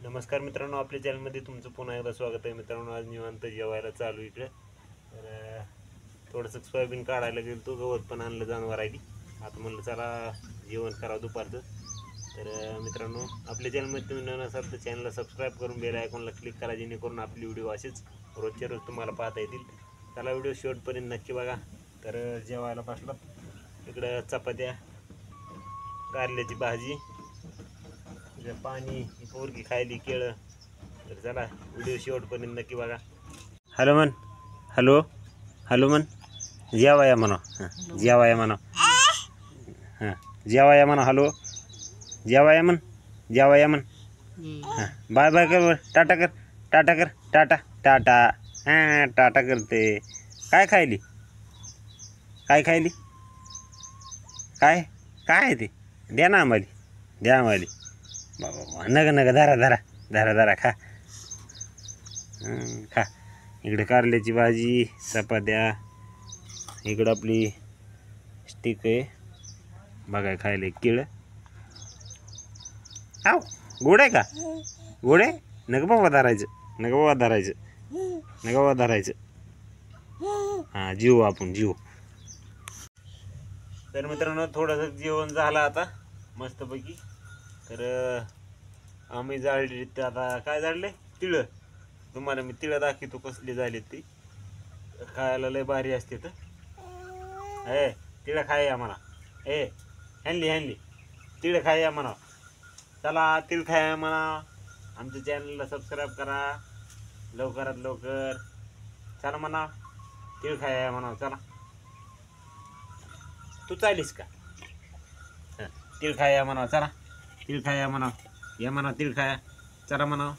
नमस्कार मित्रांनो, आपल्या चॅनलमध्ये तुमचं पुन्हा एकदा स्वागत आहे. मित्रांनो, आज निवांत जेवायला चालू इकडे. तर थोडंसं सोयाबीन काढायला गेलो तो, गवत पण आणलं जनावर आहे. आता म्हणलं चला जेवण करावं दुपारचं. तर मित्रांनो, आपल्या चॅनलमध्ये तुम्ही नवीन असाल तर चॅनलला सबस्क्राईब करून बेल आयकॉनला क्लिक करा, जेणेकरून आपली व्हिडिओ असेच रोजच्या रोज तुम्हाला पाहता येतील. चला व्हिडिओ शेवटपर्यंत नक्की बघा. तर जेवायला बसलात. इकडं चपात्या, कारल्याची भाजी, पाणी, पोरगी खायली केळं. तर चला व्हिडिओ शेवटपर्यंत नक्की बघा. हॅलो म्हण, हॅलो हॅलो म्हण, जेवाया म्हणा. हां जेवाया म्हणा, हां जेवाया म्हणा. हॅलो जेवाया म्हण, जेवाया म्हण. हां बाय बाय कर, टाटा कर, टाटा कर, टाटा टाटा. हां टाटा करते. काय खायली, काय खायली, काय काय आहे ते? द्या ना आम्हाला, द्या आम्हाला. बाबा नग नग, धरा धरा धरा धरा, खा खा. इकडे कारल्याची भाजी, चपात्या, इकडं आपली स्टिक आहे बघा, खायला केळं. आव गोड आहे का? गोड आहे? नग बाबा धरायचं, नग बाबा धरायचं, नग बाबा धरायचं. हां जीव आपण जीव. तर मित्रांनो, थोडंसं जेवण झालं आता मस्तपैकी. तर आम्ही जाळली ते, आता काय जाळले? तिळं. तुम्हाला मी तिळं दाखवतो कसली झाली ती. खायला लय भारी असते. तर ए तिळं खाय म्हणा, ए हॅनली हॅनली तिळं खाय म्हणा. चला तिळ खाय म्हणा. आमच्या चॅनलला सबस्क्राईब करा लवकरात लवकर. चला म्हणा, तिळ खाय म्हणा. चला तू चालीस का? तिळ खाया म्हणा. चला तिळ खाया म्हणा, या म्हणा तिळ खाया. चला म्हणा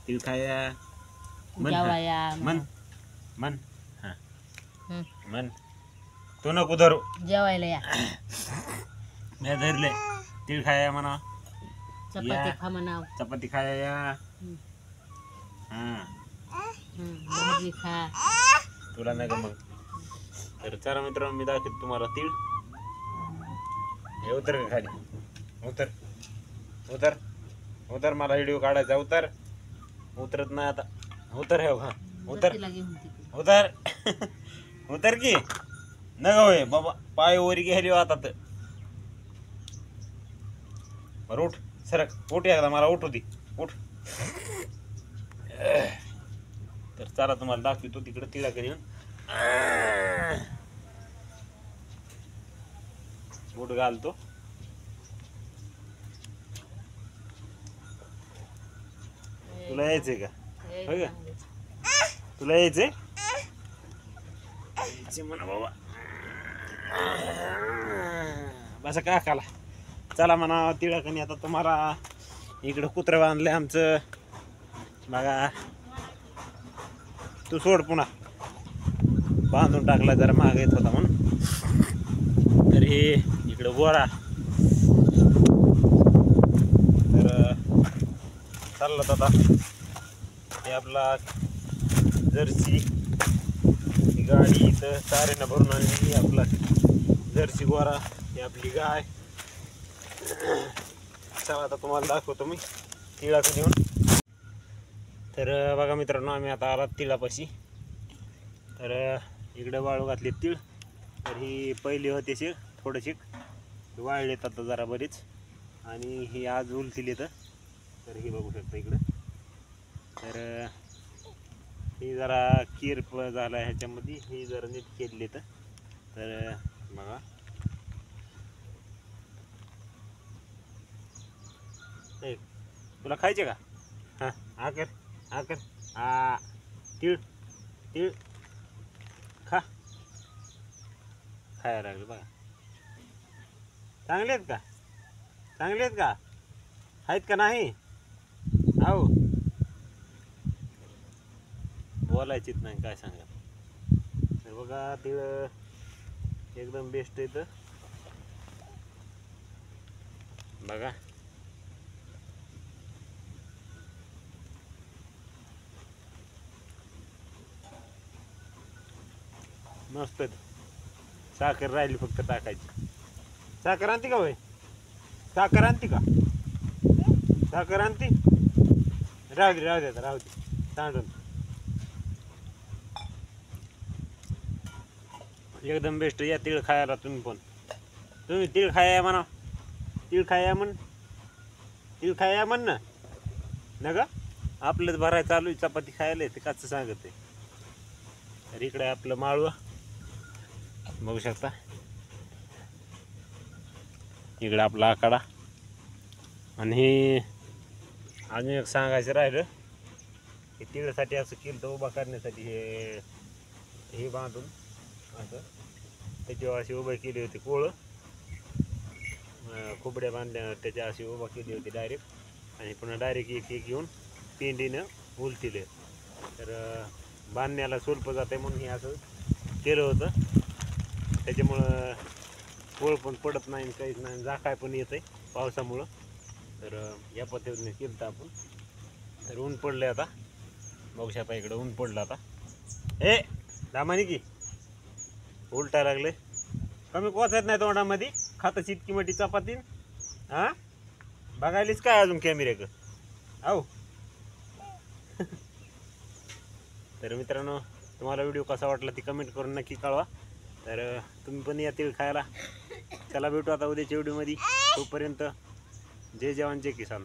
तिळ खाया. मन मन मन. हां मन. तू नको धरू, जेवायला या. मी धरले. तिळ खाया म्हणा, चपाती खा म्हणा, चपाती खाया या. हां भाजी खा. तुला नाही का मग? तर चला मित्रांनो, मी दाखवतो तुम्हाला तिळ. हे उतर का खाली, उतर उतर उतर. मला व्हिडिओ काढायचा. उतर. उतरत नाही आता. उतर. हे हा उतर उतर उतर की. नग होय बाबा, पाय वरी घ्यायला आता. तर बरं उठ, सरक उठ एकदा, मला उठू दे, उठ. तर चला तुम्हाला दाखवतो तिकडे तिळाकडे येऊन. बूट घालतो. तुला यायचंय का? होय का? तुला यायचंय म्हणा बाबा. बस काकाला. चला म्हणा तिळाकणी. आता तुम्हाला इकडं कुत्रं बांधलंय आमचं बघा. तू सोड, पुन्हा बांधून टाकला, जरा माग येत होता म्हणून. तर हे इकडं गोरा. तर चाललं आता. हे आपला जर्सी ही गाडी इथं चाऱ्यानं भरून आणली. आपला जर्सी गोरा, ही आपली गाय. चला आता तुम्हाला दाखवतो मी तिळाचं घेऊन. तर बघा मित्रांनो, आम्ही आता आला तिळापाशी. तर इकडे वाळू घातले तीळ. तर ही पहिली होते शे थोडेसे वाळलेत आता जरा बरीच. आणि ही आज उलतील येतं. तर ही बघू शकता इकडं. तर ही जरा किरप झाला ह्याच्यामध्ये, ही जरा नीट केली. तर बघा, तुला खायचे का? हां आकर आकर. हा तीळ तीळ खा. खायला लागले बघा. चांगले आहेत का? चांगले आहेत का? आहेत का नाही? हो बोलायचीच नाही, काय सांगा. तर बघा तिळ एकदम बेस्ट येतं बघा. मस्त. साखर राहिली फक्त टाकायची. साखर आणते का होय? साखर आणते का? साखर आणते. राहू दे राहू दे तांदून एकदम बेस्ट. या तीळ खायला तुम्ही पण. तुम्ही तीळ खाया म्हणा. तीळ खाया म्हण. तीळ खाया म्हण ना. न ग आपलंच भराय चालू आहे. चपाती खायला ते काच सांगत आहे. तर इकडे आपलं माळवं बघू शकता. इकडे आपला आखाडा. आणि हे अजून एक सांगायचं राहिलं की तिळसाठी असं केलं तर उभा करण्यासाठी हे बांधून असं त्याच्यावर अशी उभं केली होती कोळं. खोबड्या बांधल्या त्याच्या अशी उभा केली होती डायरेक्ट. आणि पुन्हा डायरेक्ट एक एक घेऊन पेंडीनं उलटिले. तर बांधण्याला सोल्प जाते म्हणून हे असं केलं होतं. त्याच्यामुळं कोळ पण पडत नाही काहीच नाही. झाकाय पण येत आहे पावसामुळं. तर या पद्धतीने केलं तर आपण. तर ऊन पडलं आता बघू शकता. इकडं ऊन पडलं आता. ए दामानी की उलटाय लागले. कमी पोचायत नाही तोंडामध्ये. खातं इतकी मोठी चपाती. हां बघायलीच काय अजून कॅमेऱ्याक आहो. तर मित्रांनो तुम्हाला व्हिडिओ कसा वाटला ती कमेंट करून नक्की कळवा. तर तुम्ही पण या तीळ खायला. चला भेटू आता उद्याच्या व्हिडिओमध्ये. तोपर्यंत जय जवान जय किसान.